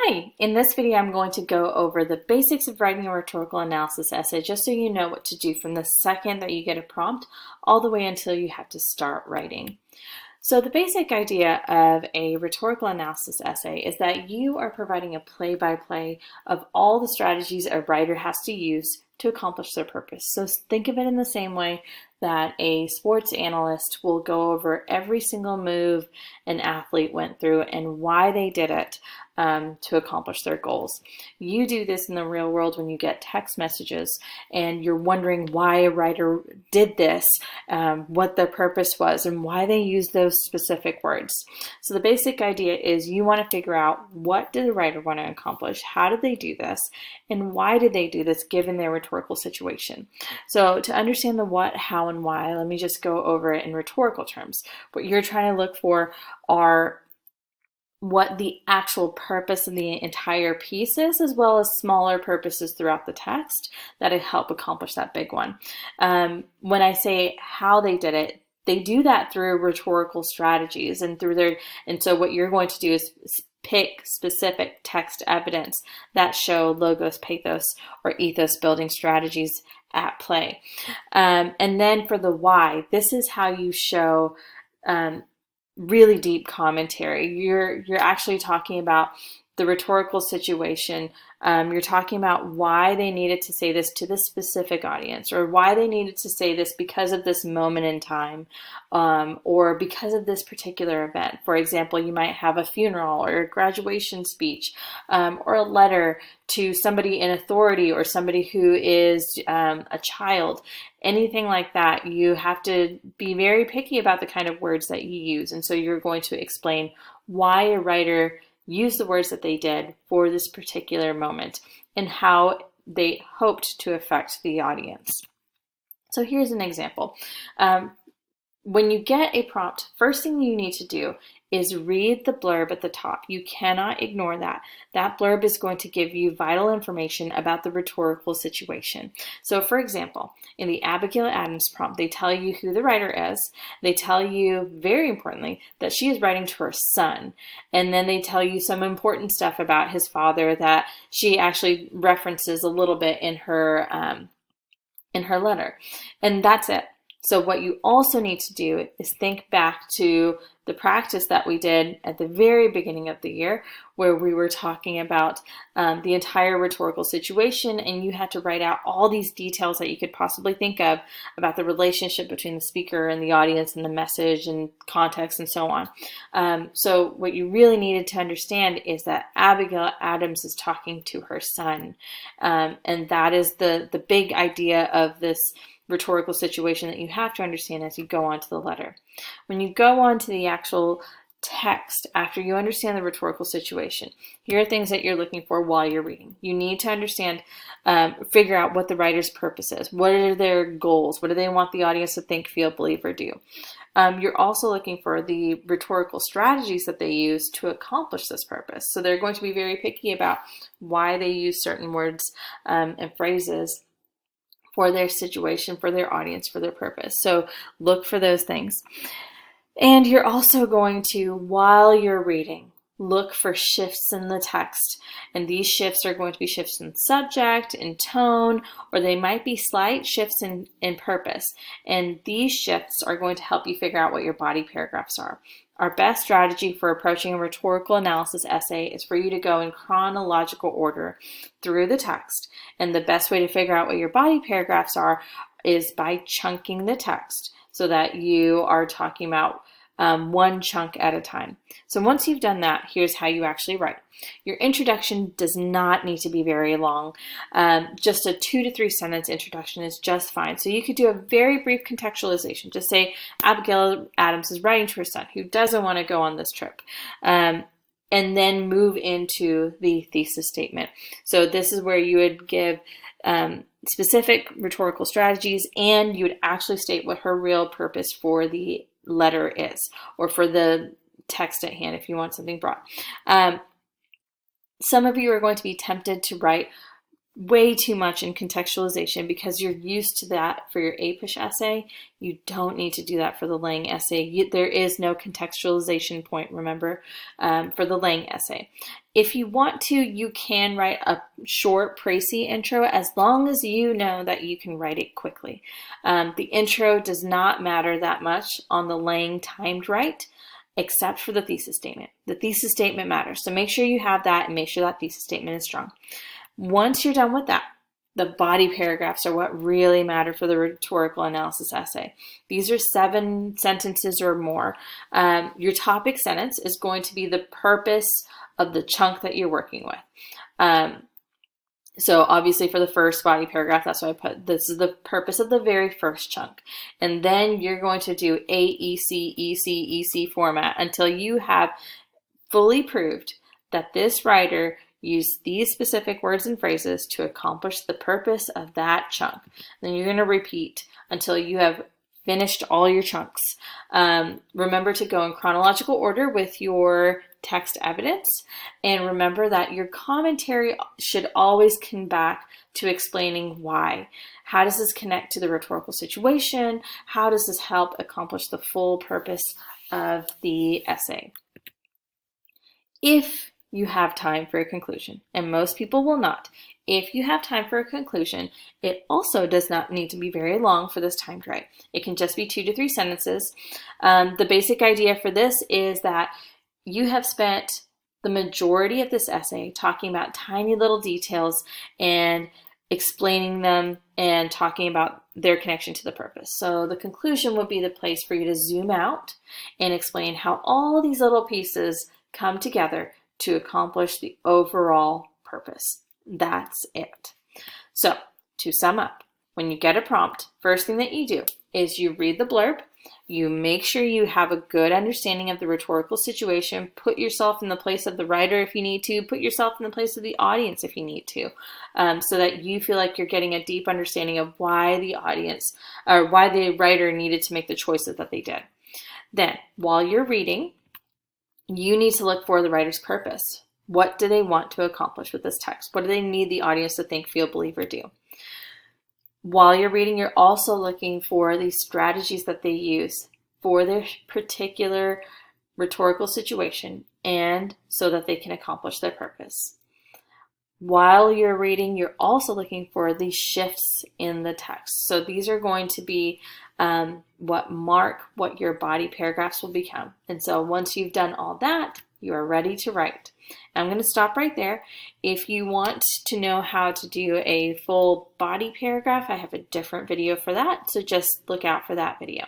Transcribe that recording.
Hi, in this video I'm going to go over the basics of writing a rhetorical analysis essay just so you know what to do from the second that you get a prompt all the way until you have to start writing. So the basic idea of a rhetorical analysis essay is that you are providing a play-by-play of all the strategies a writer has to use to accomplish their purpose. So think of it in the same way that a sports analyst will go over every single move an athlete went through and why they did it to accomplish their goals. You do this in the real world when you get text messages and you're wondering why a writer did this, what the purpose was, and why they used those specific words. So the basic idea is you want to figure out what did the writer want to accomplish, how did they do this, and why did they do this given their rhetorical situation. So to understand the what, how, and why, let me just go over it in rhetorical terms. What you're trying to look for are what the actual purpose of the entire piece is, as well as smaller purposes throughout the text that help accomplish that big one. When I say how they did it, they do that through rhetorical strategies and so what you're going to do is pick specific text evidence that show logos, pathos, or ethos building strategies at play. And then for the why, this is how you show really deep commentary. You're actually talking about the rhetorical situation. You're talking about why they needed to say this to this specific audience, or why they needed to say this because of this moment in time, or because of this particular event. For example, you might have a funeral or a graduation speech, or a letter to somebody in authority or somebody who is a child. Anything like that, you have to be very picky about the kind of words that you use. And so you're going to explain why a writer used the words that they did for this particular moment and how they hoped to affect the audience. So here's an example. When you get a prompt, first thing you need to do is read the blurb at the top. You cannot ignore that. That blurb is going to give you vital information about the rhetorical situation. So for example, in the Abigail Adams prompt, they tell you who the writer is. They tell you, very importantly, that she is writing to her son. And then they tell you some important stuff about his father that she actually references a little bit in her letter. And that's it. So what you also need to do is think back to the practice that we did at the very beginning of the year, where we were talking about the entire rhetorical situation, and you had to write out all these details that you could possibly think of about the relationship between the speaker and the audience and the message and context and so on. So what you really needed to understand is that Abigail Adams is talking to her son, and that is the big idea of this rhetorical situation that you have to understand as you go on to the letter. When you go on to the actual text, after you understand the rhetorical situation, here are things that you're looking for while you're reading. You need to understand, figure out what the writer's purpose is. What are their goals? What do they want the audience to think, feel, believe, or do? You're also looking for the rhetorical strategies that they use to accomplish this purpose. So they're going to be very picky about why they use certain words and phrases for their situation, for their audience, for their purpose. So look for those things. And you're also going to, while you're reading, look for shifts in the text. And these shifts are going to be shifts in subject, in tone, or they might be slight shifts in purpose. And these shifts are going to help you figure out what your body paragraphs are. Our best strategy for approaching a rhetorical analysis essay is for you to go in chronological order through the text. And the best way to figure out what your body paragraphs are is by chunking the text so that you are talking about one chunk at a time. So once you've done that, here's how you actually write. Your introduction does not need to be very long. Just a 2 to 3 sentence introduction is just fine. So you could do a very brief contextualization. Just say Abigail Adams is writing to her son who doesn't want to go on this trip. And then move into the thesis statement. So this is where you would give specific rhetorical strategies, and you would actually state what her real purpose for the letter is, or for the text at hand if you want something broad. Some of you are going to be tempted to write way too much in contextualization because you're used to that for your APUSH essay. You don't need to do that for the Lang essay. There is no contextualization point, remember, for the Lang essay. If you want to, you can write a short précis intro as long as you know that you can write it quickly. The intro does not matter that much on the Lang timed write, except for the thesis statement. The thesis statement matters, so make sure you have that and make sure that thesis statement is strong. Once you're done with that, the body paragraphs are what really matter for the rhetorical analysis essay. These are 7 sentences or more. Your topic sentence is going to be the purpose of the chunk that you're working with. So obviously for the first body paragraph, that's why I put this is the purpose of the very first chunk. And then you're going to do AEC, EC, EC format until you have fully proved that this writer used these specific words and phrases to accomplish the purpose of that chunk. Then you're going to repeat until you have finished all your chunks. Remember to go in chronological order with your text evidence, and remember that your commentary should always come back to explaining why. How does this connect to the rhetorical situation? How does this help accomplish the full purpose of the essay? If you have time for a conclusion, and most people will not, if you have time for a conclusion, it also does not need to be very long for this timed write. It can just be 2 to 3 sentences. The basic idea for this is that you have spent the majority of this essay talking about tiny little details and explaining them and talking about their connection to the purpose. So the conclusion would be the place for you to zoom out and explain how all these little pieces come together to accomplish the overall purpose. That's it. So to sum up, when you get a prompt, first thing that you do is you read the blurb, you make sure you have a good understanding of the rhetorical situation, put yourself in the place of the writer if you need to, put yourself in the place of the audience if you need to, so that you feel like you're getting a deep understanding of why the audience or why the writer needed to make the choices that they did. Then, while you're reading, you need to look for the writer's purpose. What do they want to accomplish with this text? What do they need the audience to think, feel, believe, or do? While you're reading, you're also looking for the strategies that they use for their particular rhetorical situation and so that they can accomplish their purpose. While you're reading, you're also looking for these shifts in the text. So these are going to be what mark what your body paragraphs will become. And so once you've done all that, you are ready to write. I'm going to stop right there. If you want to know how to do a full body paragraph, I have a different video for that. So just look out for that video.